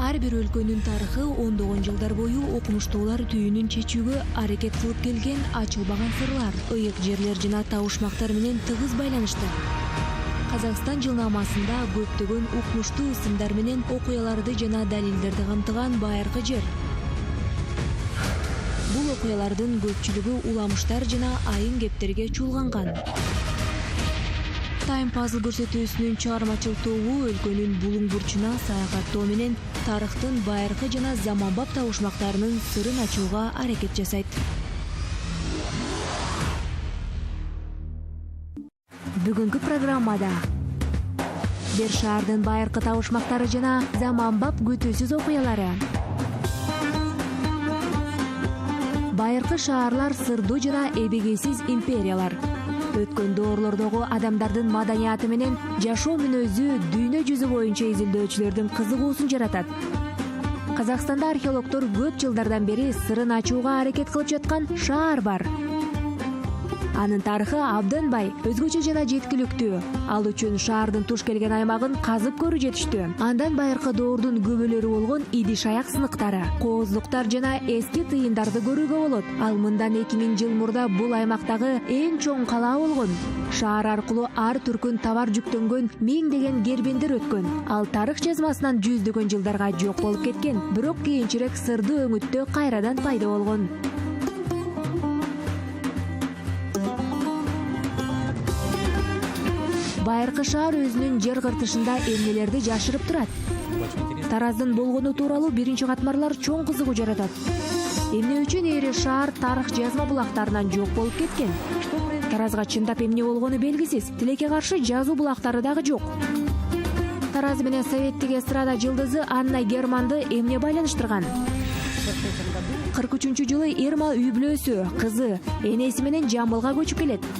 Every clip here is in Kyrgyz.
Ар бир өлкөнүн тарыхы ондогон жылдар бою окумуштуулар түйүнүн чечүүгө аракет кылып келген ачылбаган сырлар, ыйык жерлер жана табышмактар менен тыгыз байланышты. Казакстан жылнамасында көптөгөн укмуштуу сындар менен окуяларды жана далилдерди камтыган байыркы жер. Бул окуялардын көпчүлүгү уламыштар жана айын кептерге чуулганган. Time Puzzle көрсөтүүсүнүн чыгармачыл тобу өлкөнүн булуң бурчуна саякаттоо менен тарыхтын байыркы жана заманбап табышмактарынын сырын ачууга аракет жасайт. Бүгүнкү программада бир шаардын байыркы табышмактары жана заманбап күтүүсүз окуялары. Байыркы шаарлар сырдуу жана эбегейсиз империялар. Өткөн доорлордогу адамдардын маданияты менен жашоо мүнөзү дүйнө жүзү боюнча изилдөөчүлөрдүн кызыгуусун жаратат. Казакстанда археологдор көп жылдардан бери сырын ачууга аракет кылып жаткан шаар бар. Анын тарыхы абдан бай, өзгөчө жана жеткиликтүү. Ал үчүн шаардын туш келген аймагын казып көрүү жетиштүү. Андан байыркы доордун көбөлөрү болгон идиш аяк сыныктары, кооздуктар жана эски тыйындарды көрүүгө болот. Ал мындан 2000 жыл мурда бул аймактагы эң чоң калаа болгон. Шаар аркылуу ар түркүн товар жүктөнгөн миңдеген кербендер өткөн. Ал тарых жазмасынан жүздөгөн жылдарга жок болуп кеткен, бирок кийинчерээк сырды өңүттө кайрадан пайда болгон. Байыркы шаар өзүнүн жер кыртышында эмнелерди жашырып турат. Тараздын болгону тууралуу биринчи катмарлар чоң кызыгуу жаратат. Эмне үчүн эри шаар тарых жазма булактарынан жок болуп кеткен? Таразга чындап эмне болгону белгисиз. Тилекке каршы жазуу булактары дагы жок. Тараз менен советтик эстрада жылдызы Анна Германды эмне байланыштырган? 43-жылы Ирма үй бүлөсү, кызы, энеси менен Жамбылга көчүп келет.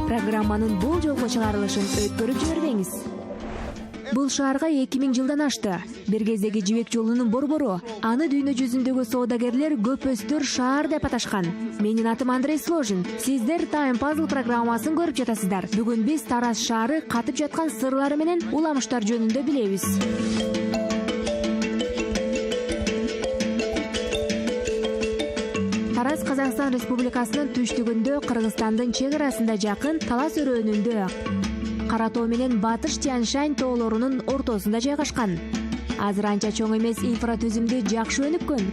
Программанын бул жолку чыгарылышын өткөрүп жибербеңиз. Бул шаарга 2000 жылдан ашты. Бир кездеги жибек жолунун борбору. Аны дүйнө жүзүндөгү соодагерлер көпөстөр шаар деп аташкан. Менин атым Андрей Сложин. Сиздер Time Puzzle программасын көрүп жатасыздар. Бүгүн биз Тараз шаары катып жаткан сырлары менен уламыштар жөнүндө билебиз. Тараз Казакстан Республикасынын түштүгүндө, Кыргызстандын чек арасында жакын Талас өрөөнүндө, Каратоо менен Батыш Тянь-Шань тоолорунун ортосунда жайгашкан. Азыр анча чоң эмес инфратүзүмдү жакшы өнүккөн.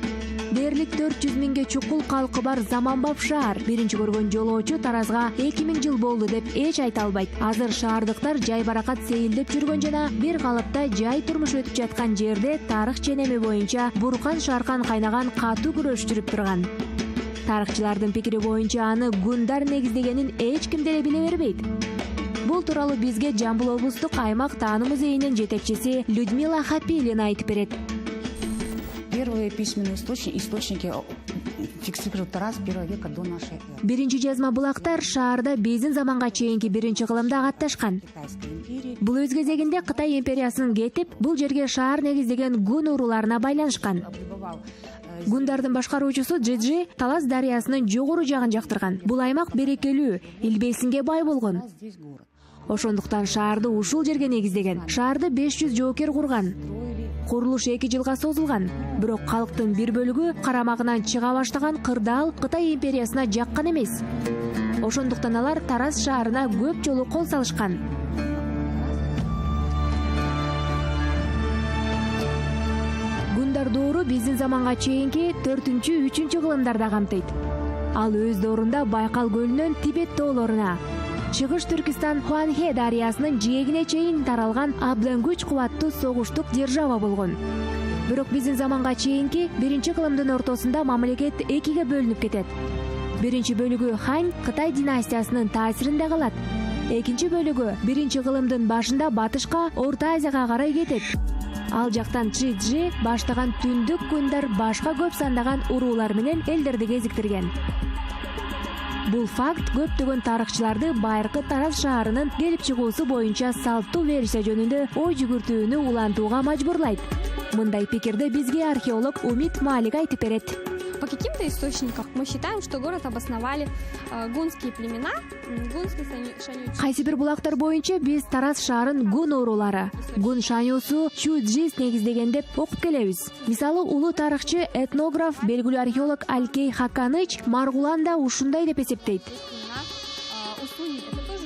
Дээрлик 400 миңге чукул калкы бар заманбап шаар. Биринчи көргөн жолоочу Таразга 2000 жыл болду деп эч айта албайт. Азыр шаардыктар жай баракат сейилдеп жүргөн жана бир калыпта жай турмуш өтүп жаткан жерде тарых ченеми боюнча буркан шаркан кайнаган катуу күрөш жүрүп турган. Тарыхчылардын пикири боюнча аны гундар негиздегенин эч ким деле биле бербейт. Бул тууралуу бизге Жамбыл облустук аймак таануу музейинин жетекчиси Людмила Хапилина айтып берет. Первые письменные источники фиксируют Тарас 1 века до нашей эры. Биринчи жазма булактар шаарда биздин заманга чейинки биринчи кылымда катташкан. Бул өз кезегинде Кытай империясынын кетип, бул жерге шаар негиздеген гун урууларына байланышкан. Гундардын башкаруучусу Джиджи Талас дарыясынын жогору жагын жактырган. Бул аймак берекелүү, илбесинге бай болгон. Ошондуктан шаарды ушул жерге негиздеген. Шаарды 500 жоокер курган. Курулуш 2 жылга созулган. Бирок калктын бир бөлүгү карамагынан чыга баштаган кырдаал Кытай империясына жаккан эмес. Ошондуктан алар Тараз шаарына көп жолу кол салышкан. Гундар доору биздин заманга чейинки 4-3 кылымдарда камтыйт. Ал өз доорунда Байкал көлүнөн Тибет тоолоруна, Чыгыш Түркистан Хуанхэ дарыясынын жээгине чейин таралган абдан күч кубаттуу согуштук держава болгон. Бирок биздин заманга чейинки 1-кылымдын ортосунда мамлекет экиге бөлүнүп кетет. Биринчи бөлүгү Хань Кытай династиясынын таасиринде калат. Экинчи бөлүгү 1-кылымдын башында батышка, Орто Азияга карай кетет. Ал жактан Чжи баштаган түндүк гундар башка көп сандаган уруулар менен элдерди кезиктирген. Бул факт көптөгөн тарыхчыларды байыркы Тараз шаарынын келип чыгуусу боюнча салттуу версия жөнүндө ой жүгүртүүнү улантууга мажбурлайт. Мындай пикирди бизге археолог Умит Малик айтып берет. По каким-то источникам мы считаем, что город обосновали гунские племена, гунские шанючи. Кайсы бир булактар боюнча биз Тараз шаарын гун уурулары, гун шанюсу, чуджис негиздеген деп окуп келебиз. Мисалы улуу тарыхчы, этнограф, белгилүү археолог Алкей Хаканыч Маргулан да ушундай деп эсептейт.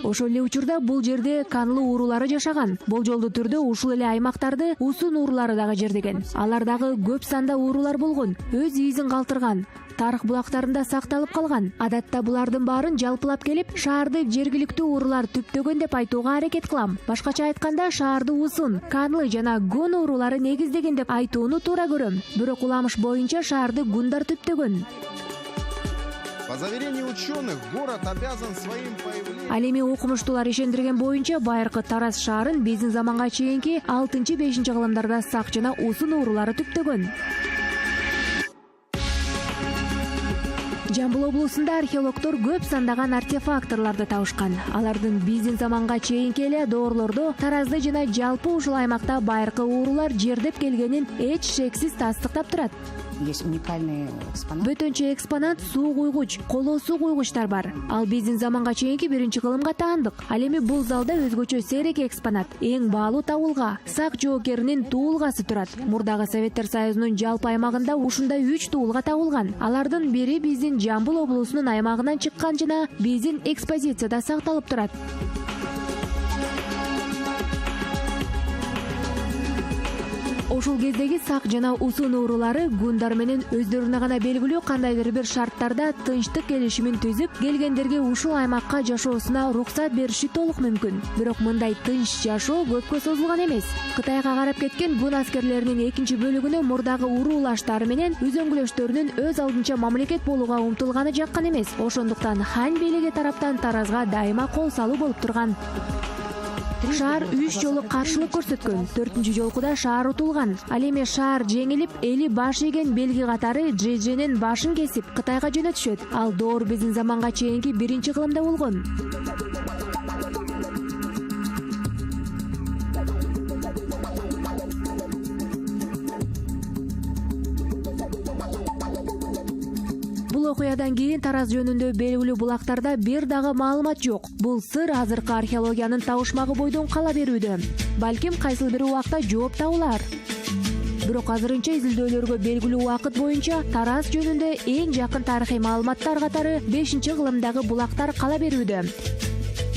Ошол эле учурда бул жерде канлы уурулары жашаган. Болжолдуу түрдө ушул эле аймактарды усун уурулары дагы жердеген. Алар дагы көп санда уурулар болгон, өз изин калтырган. Тарых булактарында сакталып калган. Адатта булардын баарын жалпылап келип, шаарды жергиликтүү уурулар түптөгөн деп айтууга аракет кылам. Башкача айтканда, шаарды усун, канлы жана гун уурулары негиздеген деп айтууну туура көрөм. Бирок уламыш боюнча шаарды гундар түптөгөн. По заверению ученых, город обязан своим появлением... Ал эми окумуштуулар ишендирген боюнча байыркы Тараз шаарын биздин заманга чейинки 6-5 кылымдарда сак жана усун уурулары түптөгөн. Жамбыл облусунда археологдор көп сандаган артефакторлорду табышкан. Алардын биздин заманга чейинки эле доорлордо Таразды жана жалпы ушул аймакта байыркы уурулар жердеп келгенин эч шексиз тастыктап турат. Есть уникальные экспонаты. Бөтөнчө экспонат суу куйгуч, коло суу куйгучтар бар. Ал биздин заманга чейинки 1-кылымга таандык. Ал эми бул залда өзгөчө сейрек экспонат, эң баалуу табылга, сак жоокеринин туулгасы турат. Мурдагы Советтер Союзунун жалпы аймагында ушундай 3 туулга табылган. Алардын бири биздин Жамбыл облусунун аймагынан чыккан жана биздин экспозицияда сакталып турат. Ошол кездеги сак жана усун уурулары гундар менен өздөрүнө гана белгилүү кандайдыр бир шарттарда тынчтык келишимин түзүп, келгендерге ушул аймакка жашоосуна уруксат бериши толук мүмкүн. Бирок мындай тынч жашоо көпкө созулган эмес. Кытайга карап кеткен гун аскерлеринин экинчи бөлүгүнө мурдагы уруулаштары менен үзөңгүлөштөрүнүн өз алдынча мамлекет болууга умтулганы жаккан эмес. Ошондуктан хан бийлиги тараптан Таразга дайыма кол салуу болуп турган. Шаар 3 жолу каршылык көрсөткөн. 4-жолкуда шаар утулган. Ал эми шаар жеңилип, эли баш ийген белги катары Джеженин башын кесип Кытайга жөнөтүшөт. Ал доор биздин заманга чейинки 1-кылымда болгон. Бул окуядан кийин Тараз жөнүндө белгилүү булактарда бир дагы маалымат жок. Бул сыр азыркы археологиянын табышмагы бойдон кала берүүдө. Балким кайсыл бир убакта жооп табылар. Бирок азырынча изилдөөлөргө белгилүү убакыт боюнча Тараз жөнүндө эң жакын тарыхый маалыматтар катары 5-кылымдагы булактар кала берүүдө.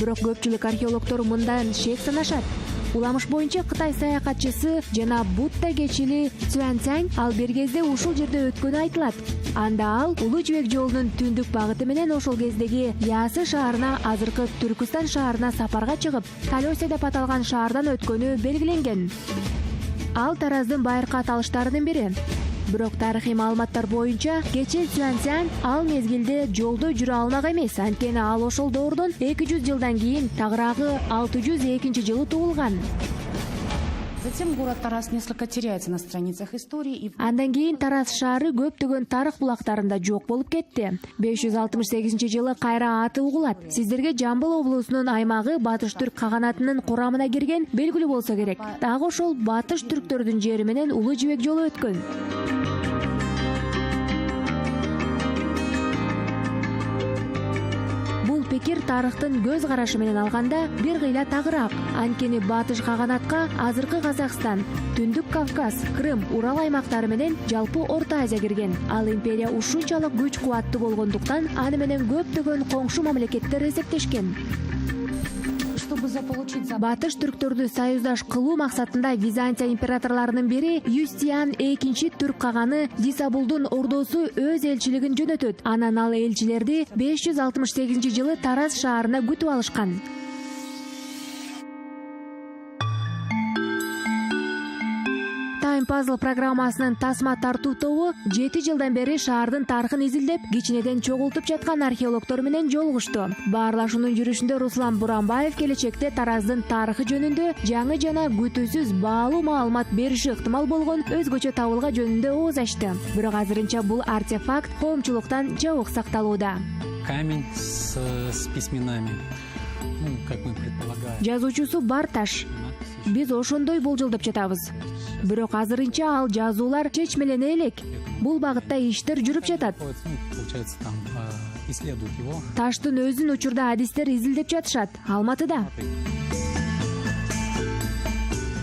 Бирок көпчүлүк археологдор мындан шек санашат. Уламыш боюнча Кытай саякатчысы жана Будда кечили Цюаньцянь ал бир кезде ушул жерде өткөнү айтылат. Анда ал Улуу Жибек жолунун түндүк багыты менен ошол кездеги Ясы шаарына, азыркы Түркүстан шаарына сапарга чыгып, Талёся деп аталган шаардан өткөнү белгиленген. Ал Тараздын байыркы аталыштарынын бири. Бирок тарыхый маалыматтар боюнча кечил Цюаньцянь ал мезгилде жолдо жүрө алмак эмес, анткени ал ошол доордон 200 жылдан кийин тагыраагы 602-жылы туулган. Затем город Тараз несколько теряется на страницах истории. Андан кийин Тараз шаары көптөгөн тарых булактарында жок болуп кетти. 568-жылы кайра аты угулат. Сиздерге Жамбыл облусунун аймагы Батыш түрк каганатынын курамына кирген белгилүү болсо керек. Дагы ошол Батыш түрктөрдүн жери менен Улуу Жибек жолу өткөн. Пекир тарыхтын көз карашы менен алганда бир кыйла тагыраак. Анткени Батыш каганатка азыркы Казакстан, Түндүк Кавказ, Крым, Урал аймактары менен жалпы Орто Азия кирген. Ал империя ушунчалык күч кубаттуу болгондуктан аны менен көптөгөн коңшу мамлекеттер эсептешкен. Батыш түрктөрдү союздаш кылуу максатында Византия императорлорунун бири Юстиан II түрк каганы Дисабулдун ордосу өз элчилигин жөнөтөт. Анан ал элчилерди 568-жылы Тараз шаарына күтүп алышкан. Пазл программасынын тасма тартуу тобу 7 жылдан бери шаардын тарыхын изилдеп, кичинеден чогултуп жаткан археологдор менен жолугушту. Баарлашуунун жүрүшүндө Руслан Буранбаев келечекте Тараздын тарыхы жөнүндө жаңы жана күтүүсүз баалуу маалымат бериши ыктымал болгон өзгөчө табылга жөнүндө ооз ачты. Бирок азырынча бул артефакт коомчулуктан жабык сакталууда. Камень с письменами. Как мы предполагаем. Жазуучусу Барташ. Биз ошондой болжолдоп жатабыз. Бирок азырынча ал жазуулар чечмелене элек. Бул багытта иштер жүрүп жатат. Получается, там исследуют его. Таштын өзүн учурда адистер изилдеп жатышат, Алматыда.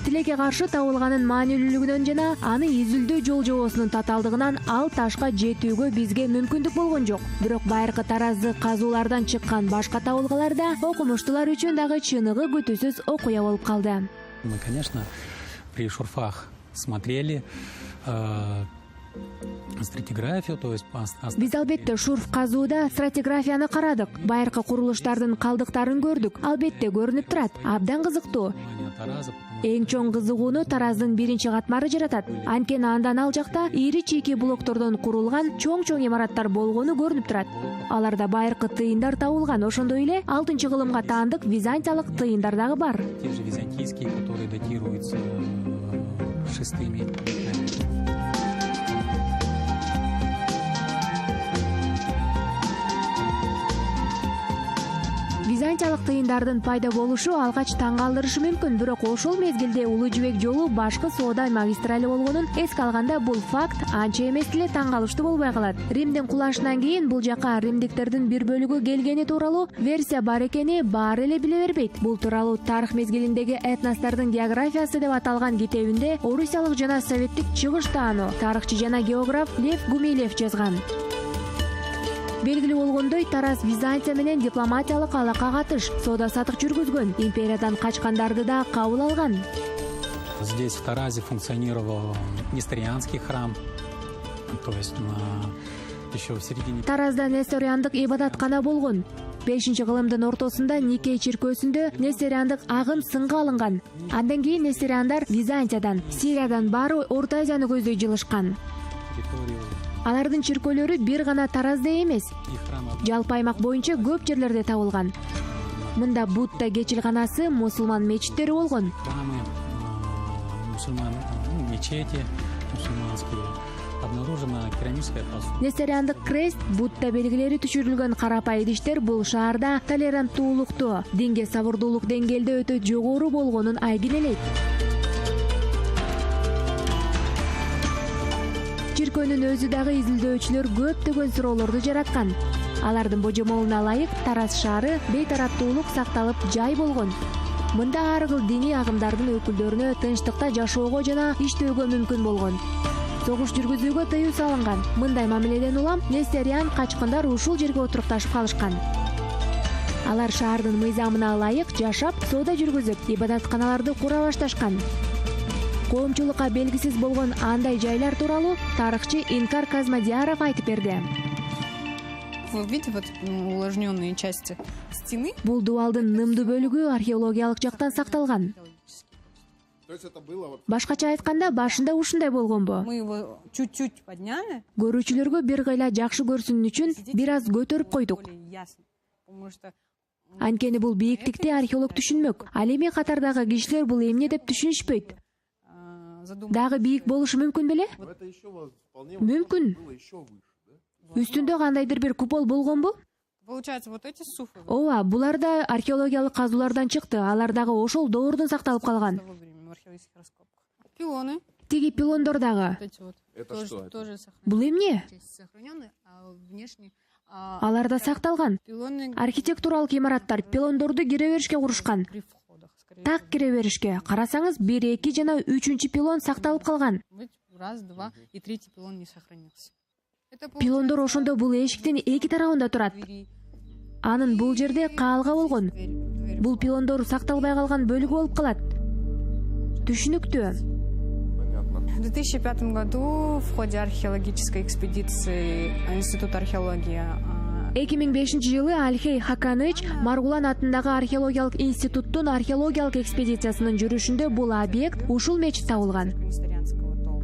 Тилекке каршы табылганын маанилүүлүгүнөн жана аны изилдөө жол жобосунун татаалдыгынан ал ташка жетүүгө бизге мүмкүндүк болгон жок. Бирок байыркы таразды казуулардан чыккан башка табылгалар да окумуштуулар үчүн дагы чыныгы күтүүсүз окуя болуп калды. Мы, конечно, при шурфах смотрели стратиграфию, то есть Биз албетте шурф казууда стратиграфияны карадык. Байыркы курулуштардын калдыктарын көрдүк. Албетте көрүнүп турат. Абдан кызыктуу. Эң чоң кызыгууну тараздын биринчи катмары жаратат. Анткени андан ал жакта ири чийки блоктордон курулган чоң имараттар болгону көрүнүп турат. Аларда байыркы тыйындар табылган. Ошондой эле 6-кылымга таандык византиялык тыйындар дагы бар. Те же византийские, которые датируются 6-ми. Византиялык тыйындардын пайда болушу алгач таң калтырышы мүмкүн, бирок ошол мезгилде Улуу Жибек жолу башкы соода магистрали болгонун эске алганда бул факт анча эмес эле таң калыштуу болбой калат. Римдин кулашынан кийин бул жака римдиктердин бир бөлүгү келгени тууралуу версия бар экени баары эле биле бербейт. Бул тууралуу тарых мезгилиндеги этностордун географиясы деп аталган китебинде орусиялык жана советтик чыгыш таануу тарыхчы жана географ Лев Гумилев жазган. Белгилүү болгондой, Тараз Византия менен дипломатиялык алака катыш, соода сатык жүргүзгөн, империядан качкандарды да кабыл алган. Здесь в Таразе функционировал несторианский храм, то есть еще в середине. Таразда несториандык ибадаткана болгон. 5-кылымдын ортосунда Никей чиркөөсүндө несториандык агым сынга алынган. Андан кийин несториандар Византиядан, Сириядан баары Орто Азияны көздөй жылышкан. Алардын чиркөөлөрү бир гана Таразда эмес, жалпы аймак боюнча көп жерлерде табылган. Мында Будда кечилканасы, мусулман мечиттери болгон. Храмы, мусульман мечети, мусульманские. Обнаружена керамическая посуда. Несториандык крест, Будда белгилери түшүрүлгөн карапай идиштер бул шаарда толеранттуулукту, динге сабырдуулук деңгээлде өтө жогору болгонун айгинелейт. Чиркөөнүн өзү дагы изилдөөчүлөр көптөгөн суроолорду жараткан. Алардын божомолуна ылайык Тараз шаары бейтараптуулук сакталып жай болгон. Мында ар кыл диний агымдардын өкүлдөрүнө тынчтыкта жашоого жана иштөөгө мүмкүн болгон. Согуш жүргүзүүгө тыюу салынган. Мындай мамиледен улам Нестериан качкындар ушул жерге отурукташып калышкан. Алар шаардын мыйзамына ылайык жашап, соода жүргүзүп, ибадатканаларды кура башташкан. Коомчулукка белгисиз болгон андай жайлар тууралуу тарыхчы Инкар Казмадияров айтып берди. Вы видите вот увлажненные части стены? Бул дубалдын нымдуу бөлүгү археологиялык жактан сакталган. Башкача айтканда, башында ушундай болгонбу? Мы его чуть-чуть подняли. Көрүүчүлөргө бир кыйла жакшы көрсүнүү үчүн бир аз көтөрүп койдук. Анткени бул бийиктикти археолог түшүнмөк. Ал эми катардагы кишилер бул эмне деп түшүнүшпөйт. Дагы бийик болушу мүмкүн беле? Мүмкүн. Үстүндө кандайдыр бир купол болгонбу? Получается, вот эти суфы. Ооба, булар да археологиялык казуулардан чыкты. Алар дагы ошол доордун сакталып калган. Пилоны. Тиги пилондор дагы. Это что? Бул эмне? Сохранены, а внешне. Аларда сакталган. Архитектуралык имараттар пилондорду кире беришке курушкан. Так кире беришке. Карасаңыз 1, 2 жана 3-чү пилон сакталып калган. Раз, два и третий пилон не сохранился. Пилондор ошондо бул эшиктин эки тарабында турат. Анын бул жерде каалга болгон. Бул пилондор сакталбай калган бөлүгү болуп калат. Түшүнүктүү. В 2005 году в ходе археологической экспедиции Института археологии 2005-жылы Алхей Хаканыч Маргулан атындагы археологиялык институттун археологиялык экспедициясынын жүрүшүндө бул объект ушул мечит табылган.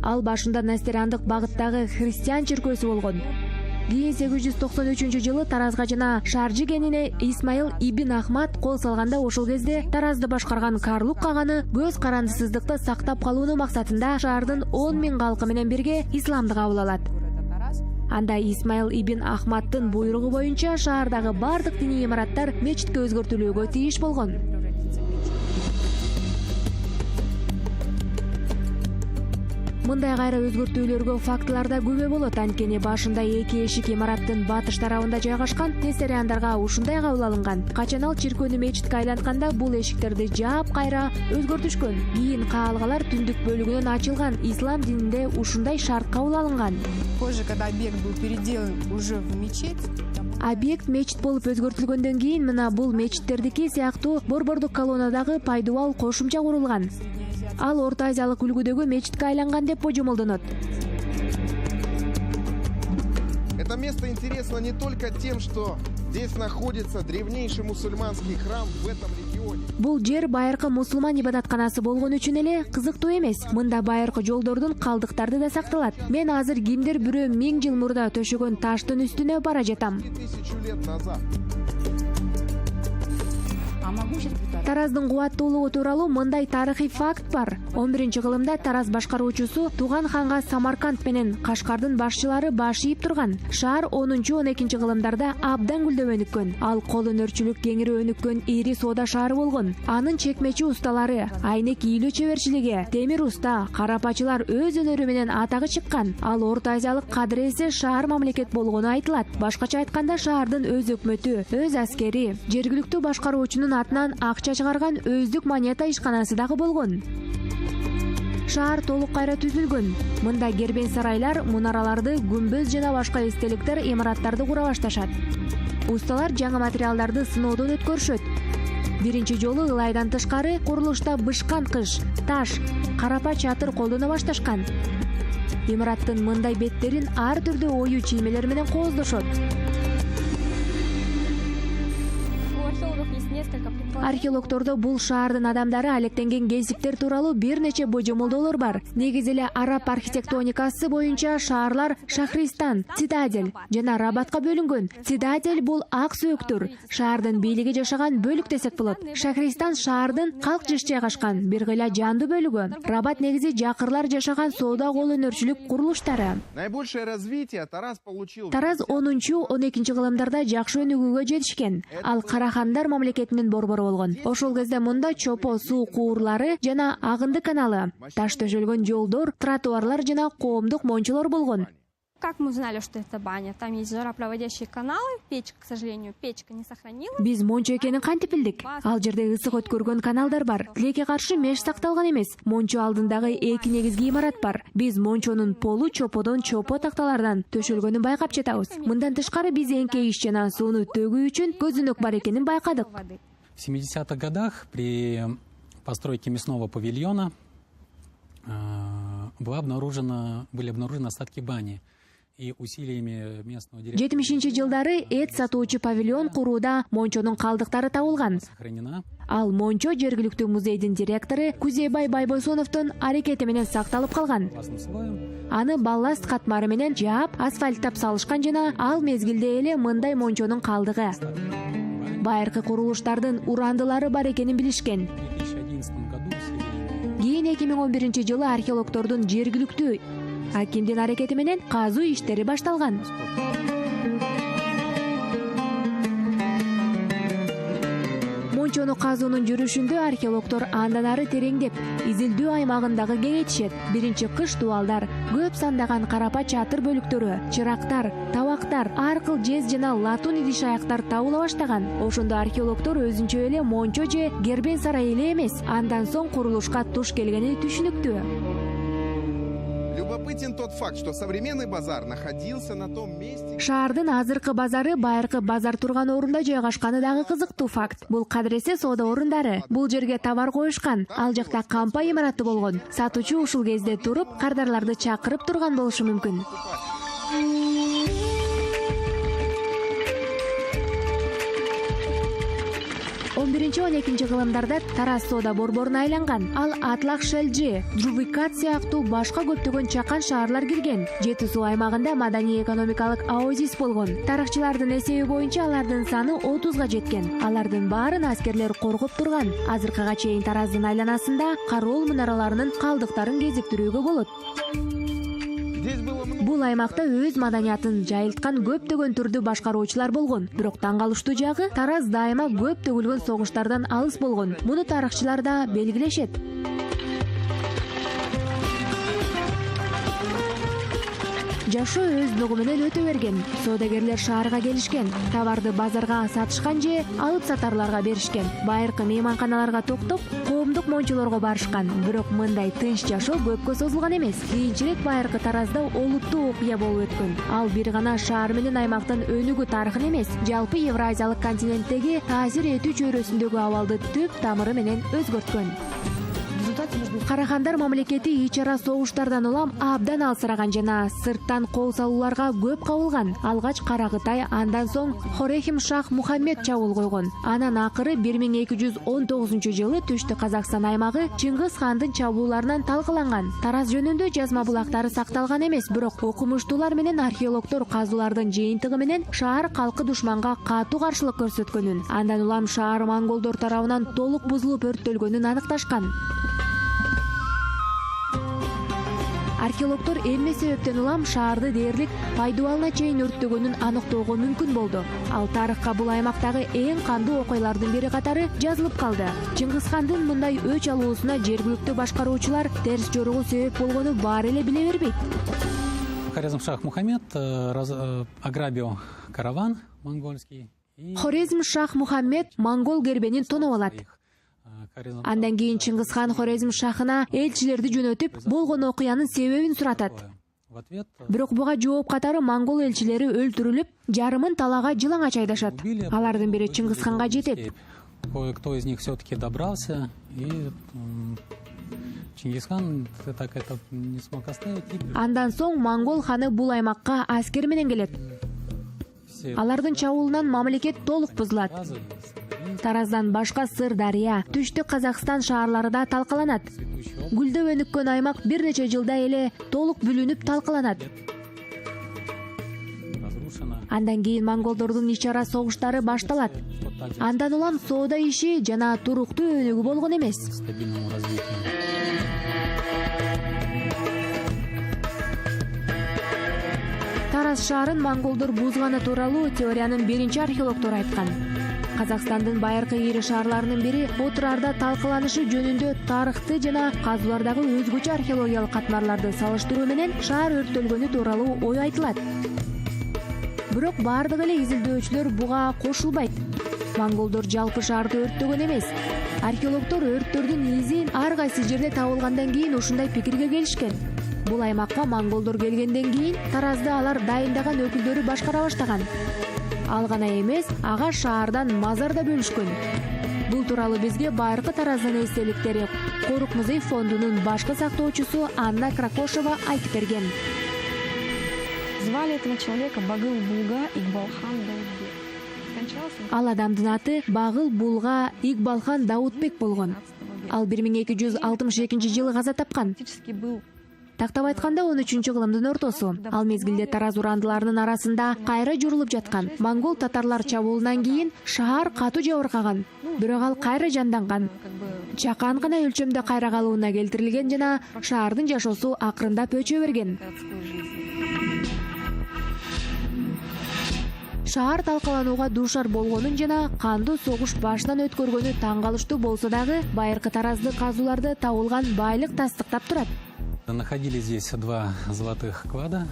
Ал башында Нестериандык багыттагы христиан чиркөөсү болгон. Кийин 893-жылы Таразга жана Шаржы кенине Исмаил ибн Ахмад кол салганда ошол кезде Таразды башкарган Карлук каганы көз карандысыздыкты сактап калууну максатында шаардын 10 000 калкы менен бирге исламды кабыл алат. Анда Исмаил ибн Ахмаддын буйругу боюнча шаардагы бардык диний имараттар мечитке өзгөртүлүүгө тийиш болгон. Мындай кайра өзгөртүүлөргө фактылар да күбө болот. Анткени башында 2 эшик имараттын батыш тарабында жайгашкан нестериандарга ушундай кабыл алынган. Качан ал чиркөөнү мечитке айлантканда бул эшиктерди жаап кайра өзгөртүшкөн. Кийин каалгалар түндүк бөлүгүнөн ачылган. Ислам дининде ушундай шарт кабыл алынган. Позже, когда объект был переделан уже в мечеть, Объект мечит болуп өзгөртүлгөндөн кийин мына бул мечиттердики сыяктуу борбордук колоннадагы пайдубал кошумча курулган. Ал Орто Азиялык үлгүдөгү мечитке айланган деп божомолдонот. Это место интересно не только тем, что здесь находится древнейший мусульманский храм в этом регионе. Бул жер байыркы мусулман ибадатканасы болгон үчүн эле кызыктуу эмес. Мында байыркы жолдордун калдыктары да сакталат. Мен азыр кимдир бирөө 1000 жыл мурда төшөгөн таштын үстүнө бара жатам. 1000 лет назад. А могу сейчас представить? Тараздын кубаттуулугу тууралуу мындай тарыхый факт бар. 11-кылымда Тараз башкаруучусу Туган ханга Самарканд менен Кашкардын башчылары баш ийип турган. Шаар 10-12 кылымдарда абдан гүлдөп өнүккөн. Ал кол өнөрчүлүк кеңири өнүккөн ири соода шаары болгон. Анын чекмечи усталары, айнек ийилүү чеберчилиги, темир уста, карапачылар өз өнөрү менен атагы чыккан. Ал Орто Азиялык кадыресе шаар мамлекет болгону айтылат. Башкача айтканда шаардын өз өкмөтү, өз аскери, жергиликтүү башкаруучунун атынан акча чыгарган өздүк монета ишканасы дагы болгон. Шаар толук кайра түзүлгөн. Мында кербен сарайлар, мунараларды, күмбөз жана башка эстеликтер, имараттарды кура башташат. Усталар жаңы материалдарды сыноодон өткөрүшөт. Биринчи жолу ылайдан тышкары курулушта бышкан кыш, таш, карапа чатыр колдоно башташкан. Имараттын мындай беттерин ар түрдүү ою чиймелер менен кооздошот. Археологдордо бул шаардын адамдары алектенген кезиктер тууралуу бир нече божомолдоолор бар. Негизи эле араб архитектоникасы боюнча шаарлар Шахристан, Цитадель жана Рабатка бөлүнгөн. Цитадель бул ак сөөктүр, шаардын бийлиги жашаган бөлүк десек болот. Шахристан шаардын калк жыш жайгашкан бир гыйла жандуу бөлүгү. Рабат негизи жакырлар жашаган соода кол өнөрчүлүк курулуштары. Наибольшее развитие Тараз получил. Тараз 10-12 кылымдарда жакшы өнүгүүгө жетишкен. Ал Карахандар мамлекетинин борбору болгон. Ошол кезде мында чопо суу куурлары жана агынды каналы, таш төшөлгөн жолдор, тротуарлар жана коомдук мончолор болгон. Как мы узнали, что это баня? Там есть жаропроводящие каналы. Печка, к сожалению, печка не сохранилась. Биз мончо экенин кантип билдик? Ал жерде ысык өткөргөн каналдар бар. Тилекке каршы меш сакталган эмес. Мончо алдындагы эки негизги имарат бар. Биз мончонун полу чоподон чопо такталардан төшөлгөнүн байкап жатабыз. Мындан тышкары биз эңкейиш жана сууну төгүү үчүн көзүнөк бар экенин байкадык. В 70-х годах при постройке мясного павильона были обнаружены остатки бани. И усилиями местного директора... 70-жылдары эт сатуучу павильон курууда мончонун калдыктары табылган. Ал мончо жергиликтүү музейдин директору Кузейбай Байбосоновдун аракети менен сакталып калган. Аны балласт катмары менен жаап, асфальттап салышкан жана ал мезгилде эле мындай мончонун калдыгы. Байыркы курулуштардын урандылары бар экенин билишкен. Кийин 2011 жылы археологдордун жергиликтүү акимдин аракети менен казуу иштери башталган. Мончону казуунун жүрүшүндө археологдор андан ары тереңдеп, изилдөө аймагындагы кеңейтишет. Биринчи кыш дубалдар, көп сандаган карапа чатыр бөлүктөрү, чырактар, табактар, аркыл жез жана латун идиш аяктар табыла баштаган. Ошондо археологдор өзүнчө эле мончо же кербен сарай эле эмес, андан соң курулушка туш келгени түшүнүктүү. Любопытен тот факт, что современный базар находился на том месте. Шаардын азыркы базары байыркы базар турган орунда жайгашканы дагы кызыктуу факт. Бул кадыресе соода орундары. Бул жерге товар коюшкан. Ал жакта кампа имараты болгон. Сатуучу ушул кезде туруп, кардарларды чакырып турган болушу мүмкүн. 11-12 кылымдарда Тараз соода борборуна айланган. Ал Атлах Шелджи, Джувикат сыяктуу башка көптөгөн чакан шаарлар кирген. Жети суу аймагында маданий-экономикалык оазис болгон. Тарыхчылардын эсеби боюнча алардын саны 30га жеткен. Алардын баарын аскерлер коргоп турган. Азыркыга чейин Тараздын айланасында кароол мунараларынын калдыктарын кезиктирүүгө болот. Бул аймакта өз маданиятын жайылткан көптөгөн түрдүү башкаруучулар болгон. Бирок таң калыштуу жагы, Тараз дайыма көп төгүлгөн согуштардан алыс болгон. Муну тарыхчылар да белгилешет. Жашоо өз ногу менен өтө берген. Соодагерлер шаарга келишкен, товарды базарга сатышкан же алып сатарларга беришкен. Байыркы мейманканаларга токтоп, коомдук мончолорго барышкан. Бирок мындай тынч жашоо көпкө созулган эмес. Кийинчерээк Байыркы Таразда олуттуу окуя болуп өткөн. Ал бир гана шаар менен аймактын өнүгүү тарыхын эмес, жалпы Евразиялык континенттеги таасир этүү чөйрөсүндөгү абалды түп тамыры менен өзгөрткөн. Карахандар мамлекети ич ара согуштардан улам абдан алсыраган жана сырттан кол салууларга көп кабылган. Алгач Каракытай, андан соң Хорехим Шах Мухаммед чабуул койгон. Анан акыры 1219-жылы Түштүк Казакстан аймагы Чыңгыз хандын чабууларынан талкаланган. Тараз жөнүндө жазма булактары сакталган эмес, бирок окумуштуулар менен археологдор казуулардын жыйынтыгы менен шаар калкы душманга катуу каршылык көрсөткөнүн, андан улам шаар монголдор тарабынан толук бузулуп өрттөлгөнүн аныкташкан. Археологдор эмне себептен улам шаарды дээрлик пайдубалына чейин өрттөгөнүн аныктоого мүмкүн болду. Ал тарыхка бул аймактагы эң кандуу окуялардын бири катары жазылып калды. Чыңгыз хандын мындай өч алуусуна жергиликтүү башкаруучулар терс жоругу себеп болгону баары эле биле бербейт. Хорезм Шах Мухаммед ограбил караван монгольский. Хорезм Шах Мухаммед монгол кербенин тоноп алат. Андан кийин Чыңгыз хан Хорезм шахына элчилерди жөнөтүп, болгон окуянын себебин суратат. Бирок буга жооп катары монгол элчилери өлтүрүлүп, жарымын талаага жылаңач айдашат. Алардын бири Чыңгыз ханга жетет. Кое-кто из них все-таки добрался, и Чингис хан так это не смог оставить. Андан соң монгол ханы бул аймакка аскер менен келет. Алардын чабуулунан мамлекет толук бузулат. Тараздан башка Сырдария, Түштүк Казакстан шаарлары да талкаланат. Гүлдөп өнүккөн аймак бир нече жылда эле толук бүлүнүп талкаланат. Андан кийин монголдордун ич ара согуштары башталат. Андан улам соода иши жана туруктуу өнүгүү болгон эмес. Тараз шаарын монголдор бузганы тууралуу теориянын биринчи археологдору айткан. Казакстандын байыркы ири шаарларынын бири Отырарда талкаланышы жөнүндө тарыхты жана казуулардагы өзгөчө археологиялык катмарларды салыштыруу менен шаар өрттөлгөнү тууралуу ой айтылат. Бирок бардык эле изилдөөчүлөр буга кошулбайт. Монголдор жалпы шаарды өрттөгөн эмес. Археологдор өрттөрдүн изи ар кайсы жерде табылгандан кийин ушундай пикирге келишкен. Бул аймакка монголдор келгенден кийин Таразды алар дайындаган өкүлдөрү башкара баштаган. Ал гана эмес, ага шаардан мазар да бөлүшкөн. Бул тууралуу бизге Байыркы Тараздын эстеликтери Корук музей фондунун башкы сактоочусу Анна Кракошева айтып берген. Звали этого человека Багыл Булга Игбалхан Даудбек. Ал адамдын аты Багыл Булга Игбалхан Даудбек болгон. Ал 1262-жылы каза тапкан. Тактап айтканда 13-кылымдын ортосу. Ал мезгилде Тараз урандыларынын арасында кайра журулуп жаткан. Монгол татарлар чабуулунан кийин шаар катуу жабыркаган. Бирок ал кайра жанданган. Чакан гана өлчөмдө кайра калууна келтирилген жана шаардын жашоосу акырындап өчө берген. Шаар талкаланууга дуушар болгонун жана кандуу согуш башынан өткөргөнү таң калыштуу болсо дагы Байыркы Таразды казууларда табылган байлык тастыктап турат. Находились здесь 2 золотых клада.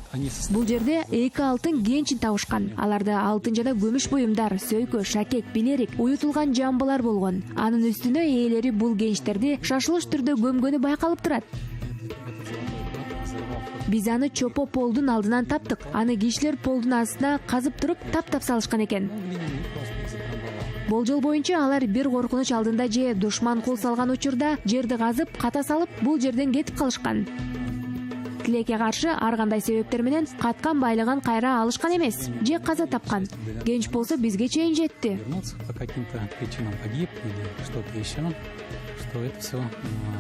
Бул жерде 2 алтын кенчин табышкан. Аларда алтын жана күмүш буюмдар, сөйкө, шакек, билерик, уютулган жамбылар болгон. Анын үстүнө ээлери бул кенчтерди шашылыш түрдө көмгөнү байкалып турат. Биз аны Чопо полдун алдынан таптык. Аны кишилер полдун астына казып туруп таптап салышкан экен. Болжол боюнча алар бир коркунуч алдында же душман кол салган учурда жерди казып, ката салып, бул жерден кетип калышкан. Тилекке каршы ар кандай себептер менен каткан байлыгын кайра алышкан эмес, же каза тапкан. Кенч болсо бизге чейин жетти. По каким-то причинам погиб или что-то еще, что это все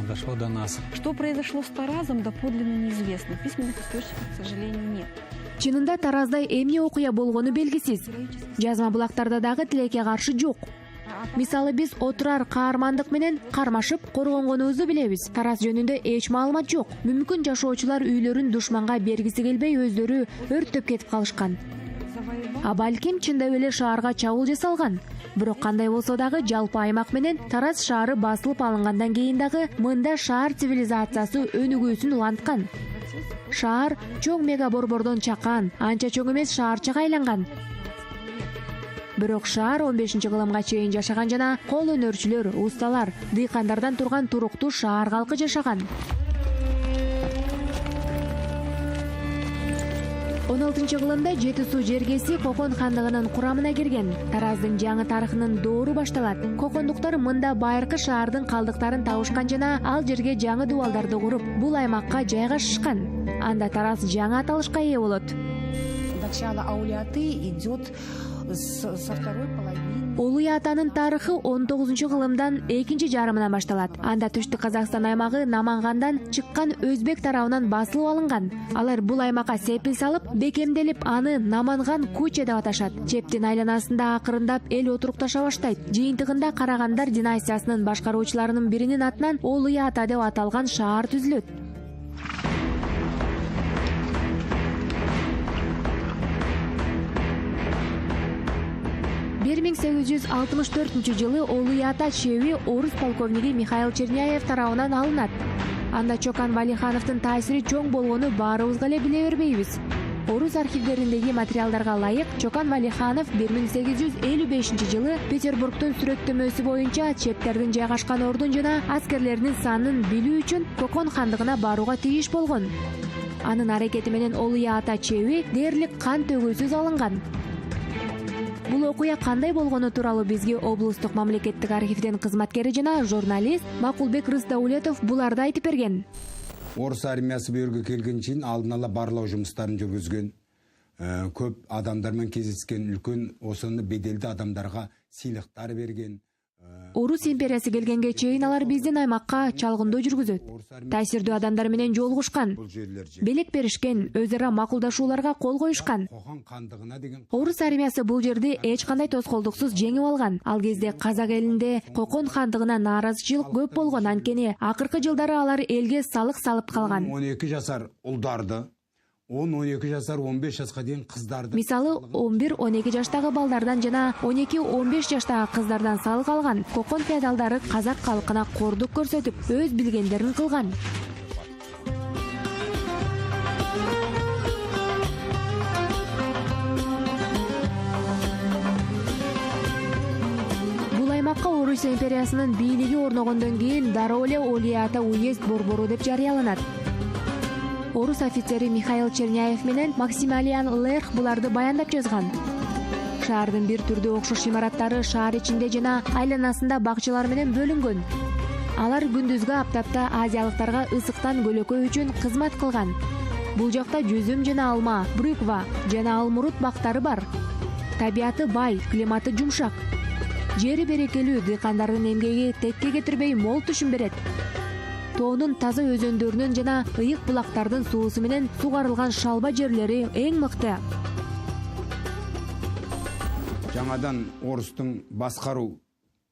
дошло до нас. Что произошло с Таразом, доподлинно неизвестно. Письменных источников, к сожалению, нет. Чынында Тараздай эмне окуя болгону белгисиз. Жазма булактарда дагы тилекке каршы жок. Мисалы биз Отырар каармандык менен кармашып коргонгонубузду билебиз. Тараз жөнүндө эч маалымат жок. Мүмкүн жашоочулар үйлөрүн душманга бергиси келбей өздөрү өрттөп кетип калышкан. А балким чындап эле шаарга чабуул жасалган. Бирок кандай болсо дагы жалпы аймак менен Тараз шаары басылып алынгандан кийин дагы мында шаар цивилизациясы өнүгүүсүн уланткан. Шаар чоң мега борбордон чакан, анча чоң эмес шаарчага айланган. Бирок шаар 15-кылымга чейин жашаган жана кол өнөрчүлөр, усталар, дыйкандардан турган туруктуу шаар калкы жашаган. 16-кылымда Жети суу жергеси Кокон хандыгынын курамына кирген. Тараздын жаңы тарыхынын доору башталат. Кокондуктар мында байыркы шаардын калдыктарын табышкан жана ал жерге жаңы дубалдарды куруп, бул аймакка жайгашышкан. Анда Тараз жаңы аталышка ээ болот. Начало Аулияты идет со второй половины. Улуу Атанын тарыхы 19-кылымдан экинчи жарымынан башталат. Анда Түштүк Казакстан аймагы Намангандан чыккан өзбек тарабынан басылып алынган. Алар бул аймакка сепил салып, бекемделип, аны Наманган Куче деп аташат. Чептин айланасында акырындап эл отурукташа баштайт. Жыйынтыгында Карагандар династиясынын башкаруучуларынын биринин атынан Улуу Ата деп аталган шаар түзүлөт. 1864-жылы Улуу Ата чеби орус полковниги Михаил Черняев тарабынан алынат. Анда Чокан Валихановдун таасири чоң болгону баарыбызга эле биле бербейбиз. Орус архивдериндеги материалдарга ылайык, Чокан Валиханов 1855-жылы Петербургдун сүрөттөмөсү боюнча чептердин жайгашкан ордун жана аскерлеринин санын билүү үчүн Кокон хандыгына барууга тийиш болгон. Анын аракети менен Улуу Ата чеби дээрлик кан төгүүсүз алынган. Бул окуя кандай болгону тууралуу бизге облустук мамлекеттик архивдин кызматкери жана журналист Макулбек Рысдаулетов буларды айтып берген. Орус армиясы бүйөргө келген чейин алдын ала барлоо жумуштарын жүргүзгөн, көп адамдар менен кездескен, үлкөн осону беделди адамдарга сыйлыктар берген. Орус империясы келгенге чейин алар биздин аймакка чалгындоо жүргүзөт. Таасирдүү адамдар менен жолугушкан, белек беришкен, өз ара макулдашууларга кол коюшкан. Орус армиясы бул жерди эч кандай тоскоолдуксуз жеңип алган. Ал кезде казак элинде Кокон хандыгына нааразычылык көп болгон, анткени акыркы жылдары алар элге салык салып калган. 12 жашар улдарды, 10-12 жашар 15 жашка дейин кыздарды. Мисалы 11-12 жаштагы балдардан жана 12-15 жаштагы кыздардан салык алган. Кокон феодалдары казак калкына кордук көрсөтүп, өз билгендерин кылган. Бул аймакка Орус империясынын бийлиги орногондон кийин дароо эле Улуу Ата уезд борбору деп жарыяланат. Орус офицери Михаил Черняев менен Максимилиан Лерх буларды баяндап жазган. Шаардын бир түрдүү окшош имараттары шаар ичинде жана айланасында бакчалар менен бөлүнгөн. Алар күндүзгү аптапта азиялыктарга ысыктан көлөкөө үчүн кызмат кылган. Бул жакта жүзүм жана алма, брюква жана алмурут бактары бар. Табияты бай, климаты жумшак. Жери берекелүү, дыйкандардын эмгеги текке кетирбей мол түшүм берет. Тоонун таза өзөндөрүнүн жана ыйык булактардын суусу менен сугарылган шалба жерлери эң мыкты. Жаңадан Орустун башкаруу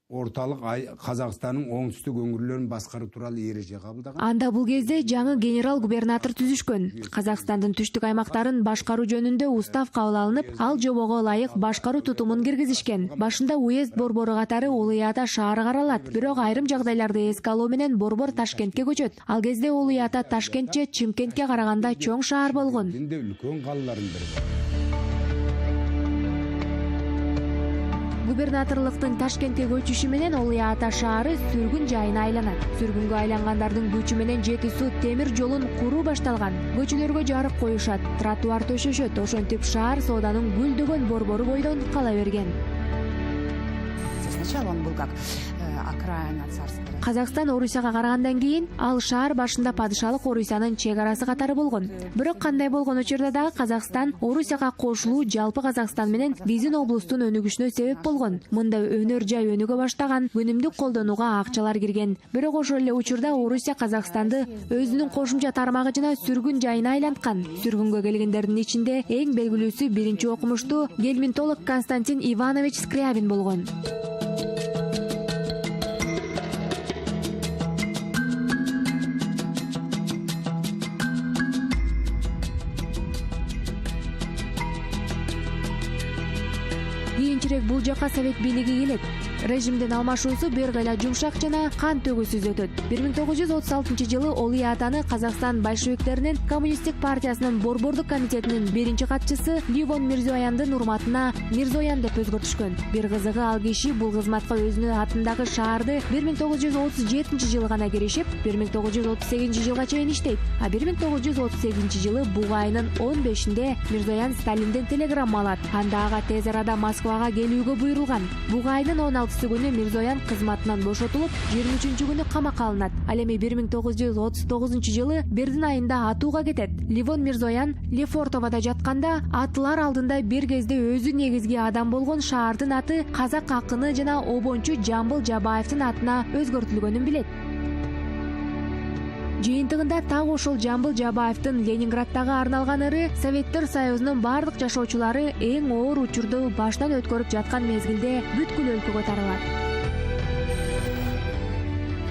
орталык Казакстандын оңтүстүк өңүрлөрүн башкаруу тууралуу эреже кабылдаган. Анда бул кезде жаңы генерал-губернатор түзүшкөн. Казакстандын түштүк аймактарын башкаруу жөнүндө устав кабыл алынып, ал жобого ылайык башкаруу тутумун киргизишкен. Башында уезд борбору катары Улуу Ата шаары каралат, бирок айрым жагдайларды эске алуу менен борбор Ташкентке көчөт. Ал кезде Улуу Ата Ташкент же Чымкентке караганда чоң шаар болгон. Үлкөн калалардын бири. Губернаторлуктун Ташкентке көчүшү менен Улуу Ата шаары сүргүн жайына айланат. Сүргүнгө айлангандардын күчү менен Жети суу темир жолун куруу башталган. Көчөлөргө жарык коюшат, тротуар төшөшөт, ошентип шаар сооданын гүлдөгөн борбору бойдон кала берген. Сначала он был как окраина царская. Казакстан Орусияга карагандан кийин ал шаар башында падышалык Орусиянын чек арасы катары болгон. Бирок кандай болгон учурда дагы Казакстан Орусияга кошулуу жалпы Казакстан менен биздин облустун өнүгүшүнө себеп болгон. Мында өнөр жай өнүгө баштаган, өнүмдүк колдонууга акчалар кирген. Бирок ошол эле учурда Орусия Казакстанды өзүнүн кошумча тармагы жана сүргүн жайына айланткан. Сүргүнгө келгендердин ичинде эң белгилүүсү биринчи окумуштуу гельминтолог Константин Иванович Скрябин болгон. Кийинчерээк бул жакка совет бийлиги келет. Режимдин алмашуусу бир кайла жумшак жана кан төгүүсүз өтөт. 1936-жылы Олий атаны Казакстан большевиктеринин Коммунисттик партиясынын Борбордук комитетинин биринчи катчысы Ливон Мирзояндын урматына Мирзоян деп өзгөртүшкөн. Бир кызыгы ал киши бул кызматка өзүнүн атындагы шаарды 1937-жылы гана киришип, 1938-жылга чейин иштейт. А 1938-жылы буга айынын 15-inde Мирзоян Сталинден телеграмма алат. Анда ага тез арада Москвага келүүгө буйрулган. Буга айынын 16 күнү Мирзоян кызматынан бошотулуп, 23-күнү камакка алынат. Ал эми 1939-жылы Бердин айында атууга кетет. Ливон Мирзоян Лефортовада жатканда атылар алдында бир кезде өзү негизги адам болгон шаардын аты казак акыны жана обончу Жамбыл Жабаевдин атына өзгөртүлгөнүн билет. Жыйынтыгында так ошол Жамбыл Жабаевдин Ленинградтагы арналган ыры Советтер Союзунун бардык жашоочулары эң оор учурду баштан өткөрүп жаткан мезгилде бүткүл өлкөгө таралат.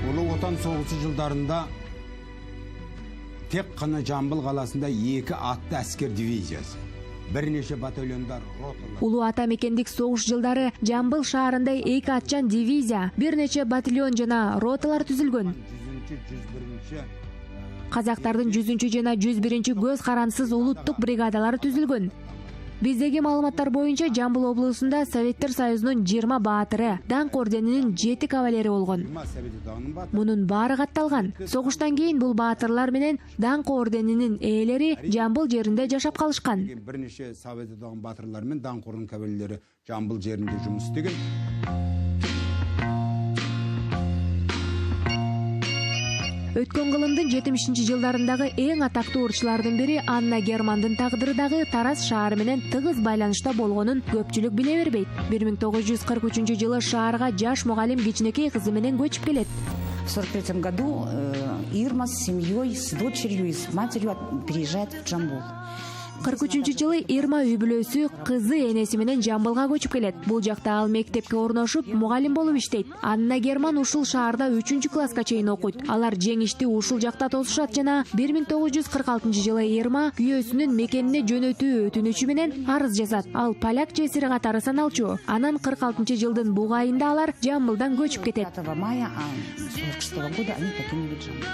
Улуу Отан согушу жылдарында тек кана Жамбыл каласында 2 атты аскер дивизиясы, бир нече батальондар, роталар. Улуу ата мекендик согуш жылдары Жамбыл шаарында 2 атчан дивизия, бир нече батальон жана роталар түзүлгөн. Казактардын 100 жана 101 көз карансыз улуттук бригадалары түзүлгөн. Биздеги маалыматтар боюнча Жамбыл облусунда Советтер Союзунун 20 баатыры, даңк орденинин 7 кавалери болгон. Мунун баары катталган. Согуштан кийин бул баатырлар менен даңк орденинин ээлери Жамбыл жеринде жашап калышкан. Бир нече Совет одагынын баатырлары менен даңк орденинин кавалерлери Жамбыл жеринде жумуш истеген. Өткөн кылымдын 70-жылдарындагы эң атактуу урчулардын бири Анна Германдын тагдыры дагы Тараз шаары менен тыгыз байланышта болгонун көпчүлүк биле бербейт. 1943-жылы шаарга жаш мугалим кичинекей кызы менен көчүп келет. В 1943 году Ирма с семьей, с дочерью и с матерью переезжает в Джамбул. 43-жылы Ирма үй бүлөсү кызы энеси менен Жамбылга көчүп келет. Бул жакта ал мектепке орношуп, мугалим болуп иштейт. Анна Герман ушул шаарда 3-класска чейин окуйт. Алар жеңишти ушул жакта тосушат жана 1946-жылы Ирма күйөөсүнүн мекенине жөнөтүү өтүнүчү менен арыз жазат. Ал поляк жесири катары саналчу. Анан 46-жылдын буга айында алар Жамбылдан көчүп кетет. 5 мая 1946 года они покинули Джамбул.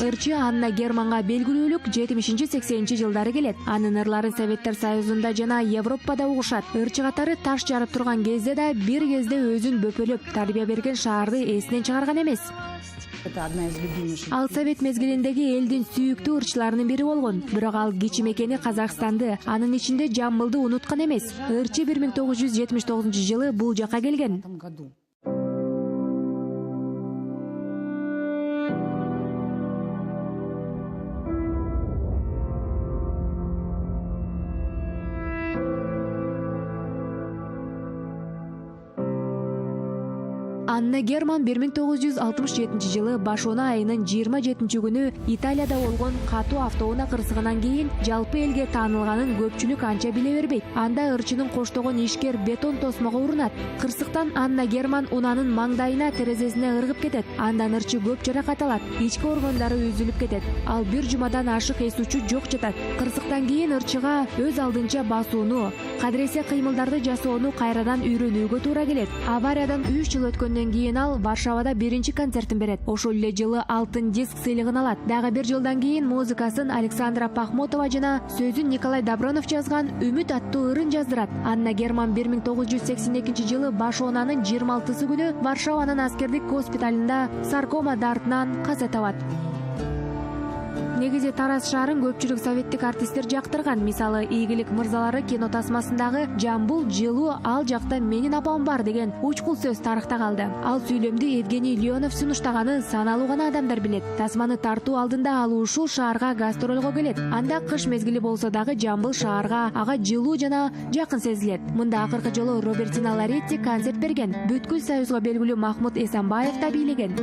Ырчы Анна Германга белгилүүлүк 70-80-жылдары келет. Анын ырларын Советтер Союзунда жана Европада угушат. Ырчы катары таш жарып турган кезде да бир кезде өзүн бөпөлөп тарбия берген шаарды эсинен чыгарган эмес. Ал Совет мезгилиндеги элдин сүйүктүү ырчыларынын бири болгон. Бирок ал кичи мекени Казакстанды, анын ичинде Жамбылды унуткан эмес. Ырчы 1979-жылы бул жака келген. Анна Герман 1967-жылы Башона айынын 27-күнү Италияда болгон катуу автоунаа кырсыгынан кийин жалпы элге таанылганын көпчүлүк анча биле бербейт. Анда ырчынын коштогон ишкер бетон тосмого урунат. Кырсыктан Анна Герман унаанын маңдайына терезесине ыргып кетет. Андан ырчы көп жаракат алат. Ички органдары үзүлүп кетет. Ал бир жумадан ашык эс учу жок жатат. Кырсыктан кийин ырчыга өз алдынча басууну, кадыресе кыймылдарды жасоону кайрадан үйрөнүүгө туура келет. Авариядан 3 жыл өткөндөн кийин ал Варшавада биринчи концертин берет. Ошол эле жылы алтын диск сыйлыгын алат. Дагы бир жылдан кийин музыкасын Александра Пахмотова жана сөзүн Николай Добронов жазган «Үмүт» аттуу ырын жаздырат. Анна Герман 1982-жылы Башонанын 26-күнү Варшаванын аскердик госпиталында саркома дартынан каза табат. Негизи Тараз шаарын көпчүлүк советтик артисттер жактырган. Мисалы, Ийгилик мырзалары кино тасмасындагы «Жамбыл жылуу, ал жакта менин апам бар» деген учкул сөз тарыхта калды. Ал сүйлөмдү Евгений Леонов сунуштаганы саналуу гана адамдар билет. Тасманы тартуу алдында ал ушул шаарга гастролго келет. Анда кыш мезгили болсо дагы Жамбыл шаарга ага жылуу жана жакын сезилет. Мында акыркы жолу Робертина Лоретти концерт берген. Бүткүл Союзга белгилүү Махмут Эсанбаев да бийлеген.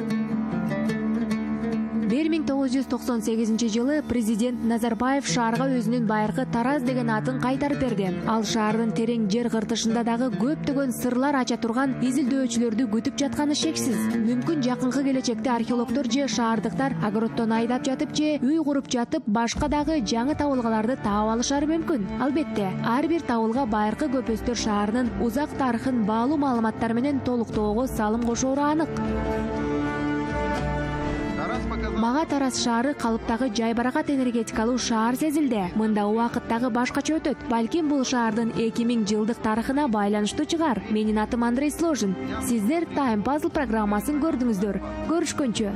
1998 жылы президент Назарбаев шаарга өзүнүн байыркы Тараз деген атын кайтарып берди. Ал шаардын терең жер кыртышында дагы көптөгөн сырлар ача турган изилдөөчүлөрдү күтүп жатканы шексиз. Мүмкүн жакынкы келечекте археологдор же шаардыктар огороддон айдап жатып же үй куруп жатып башка дагы жаңы табылгаларды таап алышары мүмкүн. Албетте, ар бир табылга байыркы Көпөстөр шаарынын узак тарыхын баалуу маалыматтар менен толуктоого салым кошоору анык. Мага Тараз шаары калыптагы жайбаракат энергетикалуу шаар сезилди. Мында убакыттагы башкача өтөт. Балким бул шаардын 2000 жылдык тарыхына байланыштуу чыгар. Менин атым Андрей Сложин. Сиздер Time Puzzle программасын көрдүңүздөр. Көрүшкөнчө.